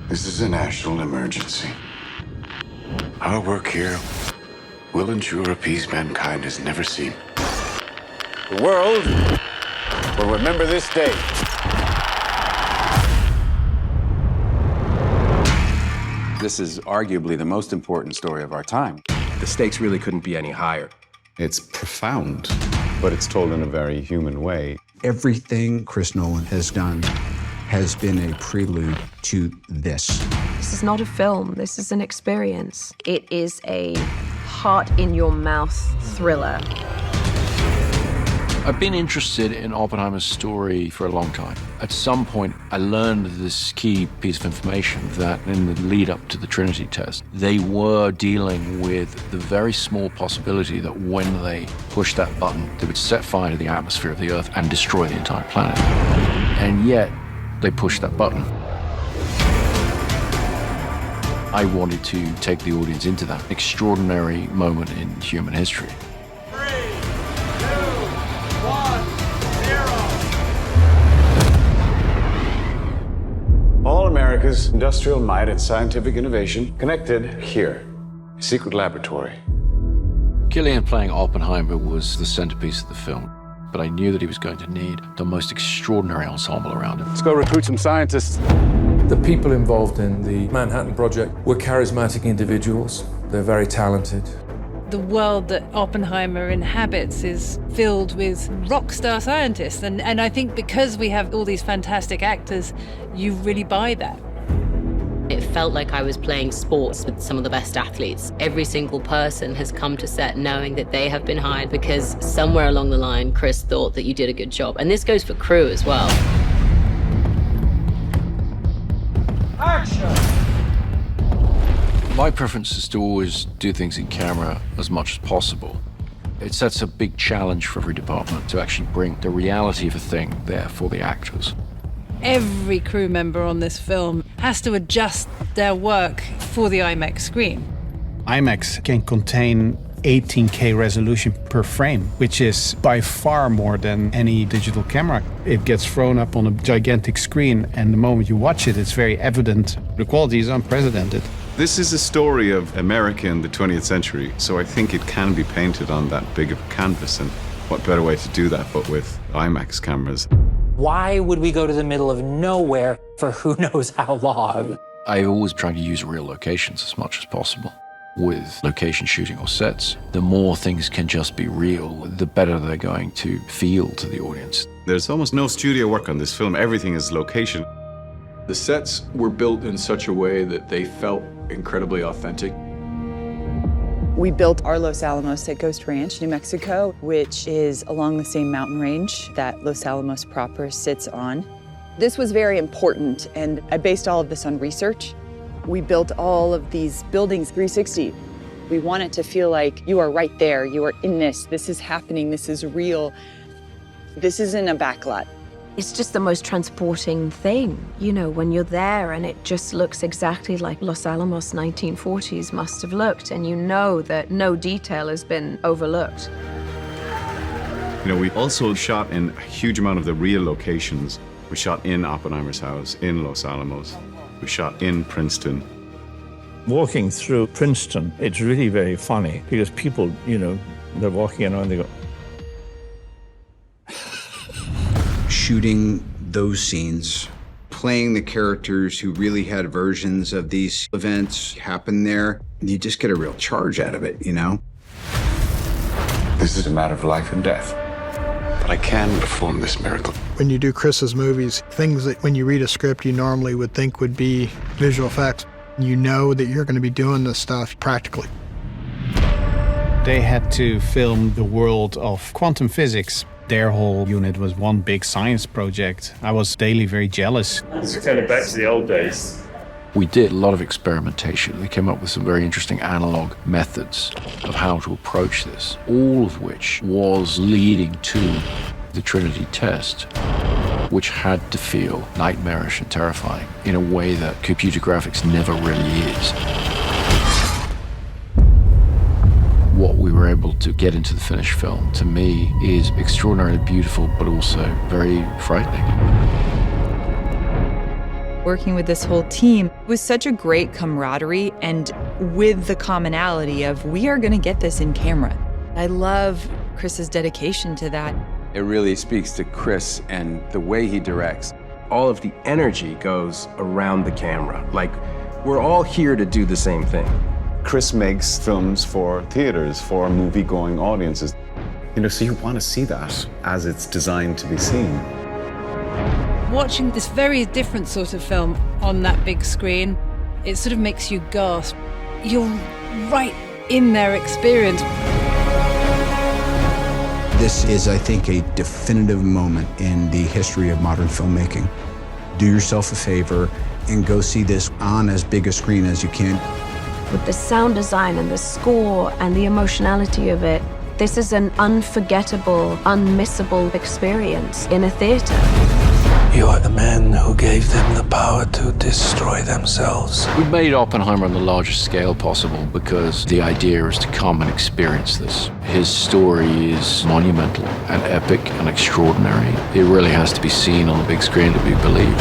This is a national emergency. Our work here will ensure a peace mankind has never seen. The world will remember this day. This is arguably the most important story of our time. The stakes really couldn't be any higher. It's profound, but it's told in a very human way. Everything Chris Nolan has done has been a prelude to this. This is not a film, this is an experience. It is a heart-in-your-mouth thriller. I've been interested in Oppenheimer's story for a long time. At some point, I learned this key piece of information that in the lead up to the Trinity test, they were dealing with the very small possibility that when they pushed that button, they would set fire to the atmosphere of the Earth and destroy the entire planet. And yet, they pushed that button. I wanted to take the audience into that extraordinary moment in human history. All America's industrial might and scientific innovation connected here. A secret laboratory. Cillian playing Oppenheimer was the centerpiece of the film, but I knew that he was going to need the most extraordinary ensemble around him. Let's go recruit some scientists. The people involved in the Manhattan Project were charismatic individuals. They're very talented. The world that Oppenheimer inhabits is filled with rock star scientists. And I think because we have all these fantastic actors, you really buy that. It felt like I was playing sports with some of the best athletes. Every single person has come to set knowing that they have been hired because somewhere along the line, Chris thought that you did a good job. And this goes for crew as well. Action! My preference is to always do things in camera as much as possible. It sets a big challenge for every department to actually bring the reality of a thing there for the actors. Every crew member on this film has to adjust their work for the IMAX screen. IMAX can contain 18K resolution per frame, which is by far more than any digital camera. It gets thrown up on a gigantic screen, and the moment you watch it, it's very evident. The quality is unprecedented. This is a story of America in the 20th century, so I think it can be painted on that big of a canvas, and what better way to do that but with IMAX cameras. Why would we go to the middle of nowhere for who knows how long? I always try to use real locations as much as possible. With location shooting or sets, the more things can just be real, the better they're going to feel to the audience. There's almost no studio work on this film. Everything is location. The sets were built in such a way that they felt incredibly authentic. We built our Los Alamos at Ghost Ranch, New Mexico, which is along the same mountain range that Los Alamos proper sits on. This was very important, and I based all of this on research. We built all of these buildings 360. We want it to feel like you are right there, you are in this is happening, this is real. This isn't a backlot. It's just the most transporting thing, you know, when you're there and it just looks exactly like Los Alamos 1940s must have looked, and you know that no detail has been overlooked. You know, we also shot in a huge amount of the real locations. We shot in Oppenheimer's house, in Los Alamos. We shot in Princeton. Walking through Princeton, it's really very funny because people, you know, they're walking around and they go, Shooting those scenes, playing the characters who really had versions of these events happen there, you just get a real charge out of it, you know? This is a matter of life and death. But I can perform this miracle. When you do Chris's movies, things that when you read a script you normally would think would be visual effects, you know that you're going to be doing this stuff practically. They had to film the world of quantum physics. Their whole unit was one big science project. I was daily very jealous. It's kind of back to the old days. We did a lot of experimentation. We came up with some very interesting analog methods of how to approach this, all of which was leading to the Trinity test, which had to feel nightmarish and terrifying in a way that computer graphics never really is. What we were able to get into the finished film, to me, is extraordinarily beautiful, but also very frightening. Working with this whole team was such a great camaraderie, and with the commonality of we are going to get this in camera. I love Chris's dedication to that. It really speaks to Chris and the way he directs. All of the energy goes around the camera. Like, we're all here to do the same thing. Chris makes films for theaters, for movie-going audiences. So you want to see that as it's designed to be seen. Watching this very different sort of film on that big screen, it sort of makes you gasp. You're right in their experience. This is, I think, a definitive moment in the history of modern filmmaking. Do yourself a favor and go see this on as big a screen as you can. With the sound design and the score and the emotionality of it, this is an unforgettable, unmissable experience in a theater. You are the man who gave them the power to destroy themselves. We made Oppenheimer on the largest scale possible because the idea is to come and experience this. His story is monumental and epic and extraordinary. It really has to be seen on the big screen to be believed.